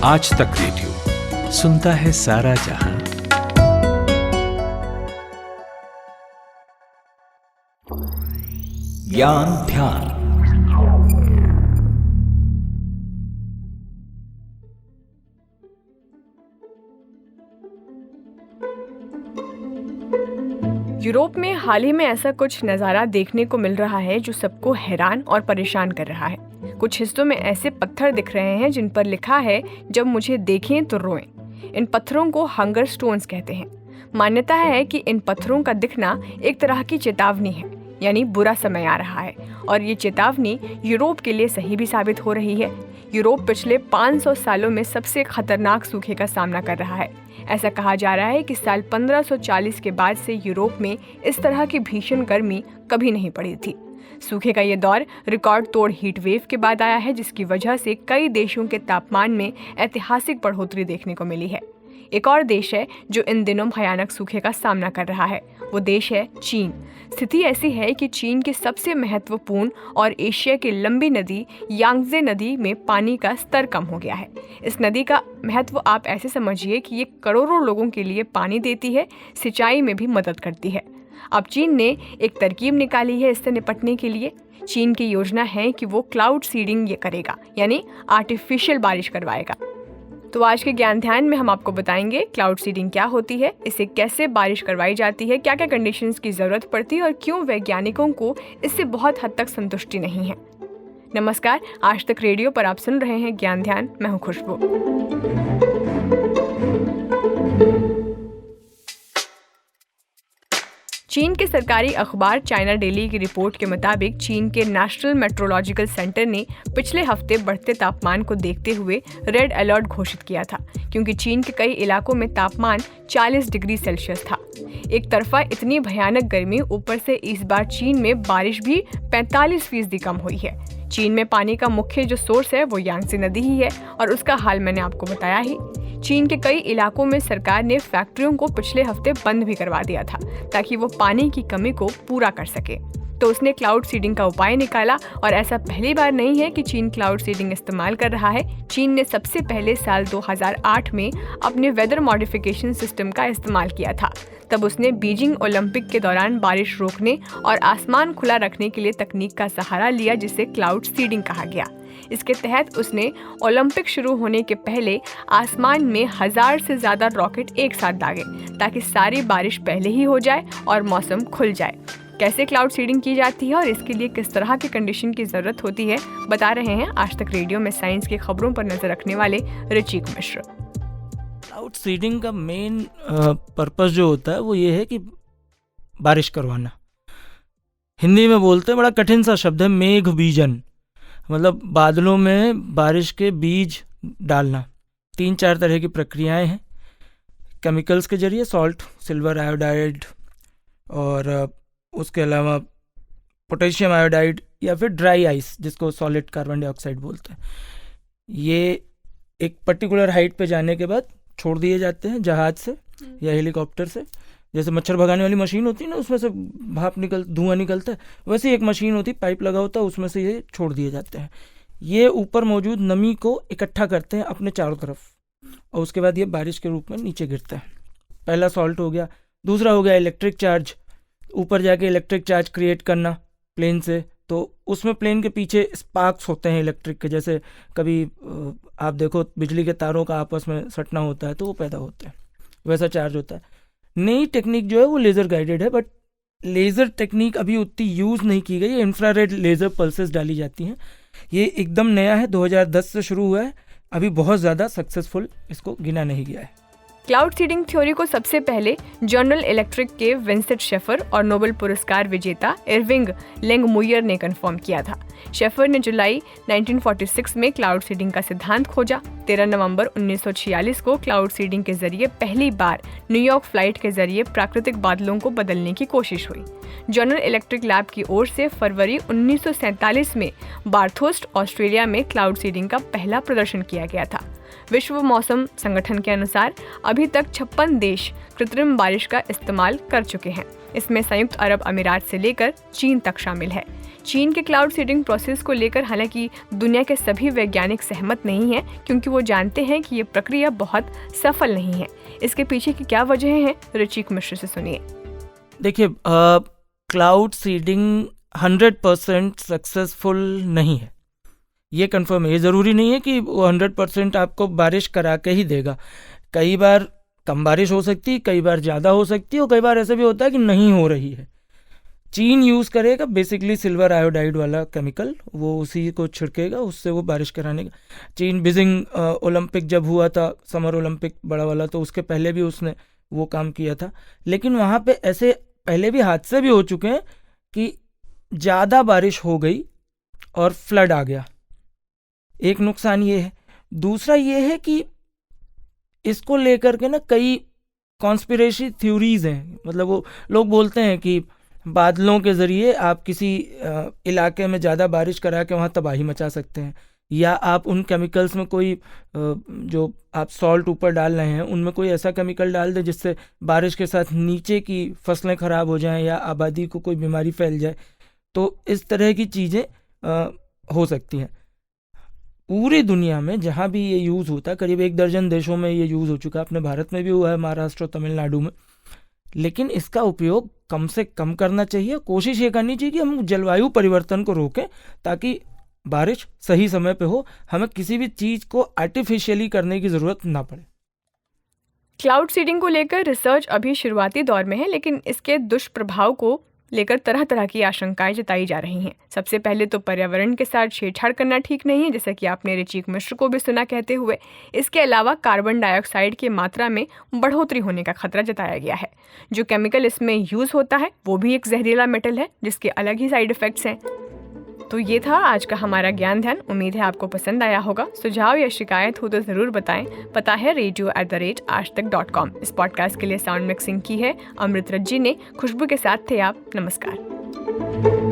आज तक रेडियो सुनता है सारा जहां। ज्ञान ध्यान। यूरोप में हाल ही में ऐसा कुछ नज़ारा देखने को मिल रहा है जो सबको हैरान और परेशान कर रहा है। कुछ हिस्सों में ऐसे पत्थर दिख रहे हैं जिन पर लिखा है, जब मुझे देखें तो रोएं। इन पत्थरों को हंगर स्टोन्स कहते हैं। मान्यता है कि इन पत्थरों का दिखना एक तरह की चेतावनी है, यानी बुरा समय आ रहा है, और ये चेतावनी यूरोप के लिए सही भी साबित हो रही है। यूरोप पिछले 500 सालों में सबसे खतरनाक सूखे का सामना कर रहा है। ऐसा कहा जा रहा है कि साल 1540 के बाद से यूरोप में इस तरह की भीषण गर्मी कभी नहीं पड़ी थी। सूखे का ये दौर रिकॉर्ड तोड़ हीट वेव के बाद आया है, जिसकी वजह से कई देशों के तापमान में ऐतिहासिक बढ़ोतरी देखने को मिली है। एक और देश है जो इन दिनों भयानक सूखे का सामना कर रहा है, वो देश है चीन। स्थिति ऐसी है कि चीन की सबसे महत्वपूर्ण और एशिया की लंबी नदी यांगजे नदी में पानी का स्तर कम हो गया है। इस नदी का महत्व आप ऐसे समझिए कि ये करोड़ों लोगों के लिए पानी देती है, सिंचाई में भी मदद करती है। अब चीन ने एक तरकीब निकाली है इससे निपटने के लिए। चीन की योजना है कि वो क्लाउड सीडिंग ये करेगा, यानी आर्टिफिशियल बारिश करवाएगा। तो आज के ज्ञान ध्यान में हम आपको बताएंगे क्लाउड सीडिंग क्या होती है, इससे कैसे बारिश करवाई जाती है, क्या क्या कंडीशंस की जरूरत पड़ती है और क्यों वैज्ञानिकों को इससे बहुत हद तक संतुष्टि नहीं है। नमस्कार, आज तक रेडियो पर आप सुन रहे हैं ज्ञान ध्यान। मैं हूं खुशबू। चीन के सरकारी अखबार चाइना डेली की रिपोर्ट के मुताबिक चीन के नेशनल मेट्रोलॉजिकल सेंटर ने पिछले हफ्ते बढ़ते तापमान को देखते हुए रेड अलर्ट घोषित किया था, क्योंकि चीन के कई इलाकों में तापमान 40 डिग्री सेल्सियस था। एक तरफा इतनी भयानक गर्मी, ऊपर से इस बार चीन में बारिश भी 45% कम हुई है। चीन में पानी का मुख्य जो सोर्स है वो यांगत्से नदी ही है, और उसका हाल मैंने आपको बताया ही। चीन के कई इलाकों में सरकार ने फैक्ट्रियों को पिछले हफ्ते बंद भी करवा दिया था, ताकि वो पानी की कमी को पूरा कर सके। तो उसने क्लाउड सीडिंग का उपाय निकाला, और ऐसा पहली बार नहीं है कि चीन क्लाउड सीडिंग इस्तेमाल कर रहा है। चीन ने सबसे पहले साल 2008 में अपने वेदर मॉडिफिकेशन सिस्टम का इस्तेमाल किया था। तब उसने बीजिंग ओलंपिक के दौरान बारिश रोकने और आसमान खुला रखने के लिए तकनीक का सहारा लिया, जिसे क्लाउड सीडिंग कहा गया। इसके तहत उसने ओलंपिक शुरू होने के पहले आसमान में 1000 से ज़्यादा रॉकेट एक साथ दागे, ताकि सारी बारिश पहले ही हो जाए और मौसम खुल जाए। कैसे क्लाउड सीडिंग की जाती है और इसके लिए किस तरह की कंडीशन की ज़रूरत होती है, बता रहे हैं आज तक रेडियो में साइंस की खबरों पर नजर रखने वाले ऋचिक मिश्र। क्लाउड सीडिंग का मेन पर्पस जो होता है वो ये है कि बारिश करवाना। हिंदी में बोलते हैं, बड़ा कठिन सा शब्द है, मेघ बीजन, मतलब बादलों में बारिश के बीज डालना। 3-4 तरह की प्रक्रियाएं हैं। केमिकल्स के जरिए, सॉल्ट, सिल्वर आयोडाइड, और उसके अलावा पोटेशियम आयोडाइड, या फिर ड्राई आइस जिसको सॉलिड कार्बन डाइऑक्साइड बोलते हैं। ये एक पर्टिकुलर हाइट पे जाने के बाद छोड़ दिए जाते हैं जहाज से या हेलीकॉप्टर से। जैसे मच्छर भगाने वाली मशीन होती है ना, उसमें से धुआं निकलता है, वैसे ही एक मशीन होती है, पाइप लगा होता है, उसमें से ये छोड़ दिए जाते हैं। ये ऊपर मौजूद नमी को इकट्ठा करते हैं अपने चारों तरफ, और उसके बाद ये बारिश के रूप में नीचे गिरता है। पहला सॉल्ट हो गया। दूसरा हो गया इलेक्ट्रिक चार्ज। ऊपर जाके इलेक्ट्रिक चार्ज क्रिएट करना प्लेन से, तो उसमें प्लेन के पीछे स्पार्क्स होते हैं इलेक्ट्रिक के। जैसे कभी आप देखो बिजली के तारों का आपस में सटना होता है तो वो पैदा होते हैं, वैसा चार्ज होता है। नई टेक्निक जो है वो लेज़र गाइडेड है, बट लेज़र टेक्निक अभी उतनी यूज़ नहीं की गई। इंफ्रारेड लेज़र पल्सेस डाली जाती हैं। ये एकदम नया है, 2010 से शुरू हुआ है। अभी बहुत ज़्यादा सक्सेसफुल इसको गिना नहीं गया है। क्लाउड सीडिंग थ्योरी को सबसे पहले जनरल इलेक्ट्रिक के विंसेंट शेफर और नोबेल पुरस्कार विजेता इरविंग लेंगमुयर ने कंफर्म किया था। शेफर ने जुलाई 1946 में क्लाउड सीडिंग का सिद्धांत खोजा। 13 नवंबर 1946 को क्लाउड सीडिंग के जरिए पहली बार न्यूयॉर्क फ्लाइट के जरिए प्राकृतिक बादलों को बदलने की कोशिश हुई। जनरल इलेक्ट्रिक लैब की ओर से फरवरी 1947 में बार्थोस्ट, ऑस्ट्रेलिया में क्लाउड सीडिंग का पहला प्रदर्शन किया गया था। विश्व मौसम संगठन के अनुसार अभी तक 56 देश कृत्रिम बारिश का इस्तेमाल कर चुके हैं। इसमें संयुक्त अरब अमीरात से लेकर चीन तक शामिल है। चीन के क्लाउड सीडिंग प्रोसेस को लेकर हालांकि दुनिया के सभी वैज्ञानिक सहमत नहीं हैं, क्योंकि वो जानते हैं कि ये प्रक्रिया बहुत सफल नहीं है। इसके पीछे की क्या वजह है, ऋचिक मिश्र से सुनिए। देखिए, क्लाउड सीडिंग 100% सक्सेसफुल नहीं है, ये कंफर्म है। ये ज़रूरी नहीं है कि वो 100% आपको बारिश करा के ही देगा। कई बार कम बारिश हो सकती है, कई बार ज़्यादा हो सकती है, और कई बार ऐसा भी होता है कि नहीं हो रही है। चीन यूज़ करेगा बेसिकली सिल्वर आयोडाइड वाला केमिकल, वो उसी को छिड़केगा, उससे वो बारिश कराने का। चीन बीजिंग ओलंपिक जब हुआ था, समर ओलंपिक बड़ा वाला, तो उसके पहले भी उसने वो काम किया था। लेकिन वहाँ पे ऐसे पहले भी हादसे भी हो चुके हैं कि ज़्यादा बारिश हो गई और फ्लड आ गया। एक नुकसान ये है। दूसरा ये है कि इसको लेकर के ना कई कॉन्स्पिरेसी थ्योरीज हैं। मतलब वो लोग बोलते हैं कि बादलों के ज़रिए आप किसी इलाके में ज़्यादा बारिश करा के वहाँ तबाही मचा सकते हैं, या आप उन केमिकल्स में कोई जो आप सॉल्ट ऊपर डाल रहे हैं उनमें कोई ऐसा केमिकल डाल दें जिससे बारिश के साथ नीचे की फसलें ख़राब हो जाएं या आबादी को कोई बीमारी फैल जाए। तो इस तरह की चीज़ें हो सकती हैं। पूरी दुनिया में जहाँ भी ये यूज़ होता है, करीब 1 दर्जन देशों में ये यूज़ हो चुका है। अपने भारत में भी हुआ है, महाराष्ट्र और तमिलनाडु में। लेकिन इसका उपयोग कम से कम करना चाहिए। कोशिश ये करनी चाहिए कि हम जलवायु परिवर्तन को रोकें, ताकि बारिश सही समय पे हो। हमें किसी भी चीज़ को आर्टिफिशियली करने की ज़रूरत ना पड़े। क्लाउड सीडिंग को लेकर रिसर्च अभी शुरुआती दौर में है, लेकिन इसके दुष्प्रभाव को लेकर तरह तरह की आशंकाएं जताई जा रही हैं। सबसे पहले तो पर्यावरण के साथ छेड़छाड़ करना ठीक नहीं है, जैसा कि आपने ऋचिक मिश्र को भी सुना कहते हुए। इसके अलावा कार्बन डाइऑक्साइड की मात्रा में बढ़ोतरी होने का खतरा जताया गया है। जो केमिकल इसमें यूज़ होता है वो भी एक जहरीला मेटल है, जिसके अलग ही साइड इफ़ेक्ट्स हैं। तो ये था आज का हमारा ज्ञान ध्यान। उम्मीद है आपको पसंद आया होगा। सुझाव या शिकायत हो तो ज़रूर बताएं। पता है radio@aajtak.com। इस पॉडकास्ट के लिए साउंड मिक्सिंग की है अमृत रज्जी ने। खुशबू के साथ थे आप। नमस्कार।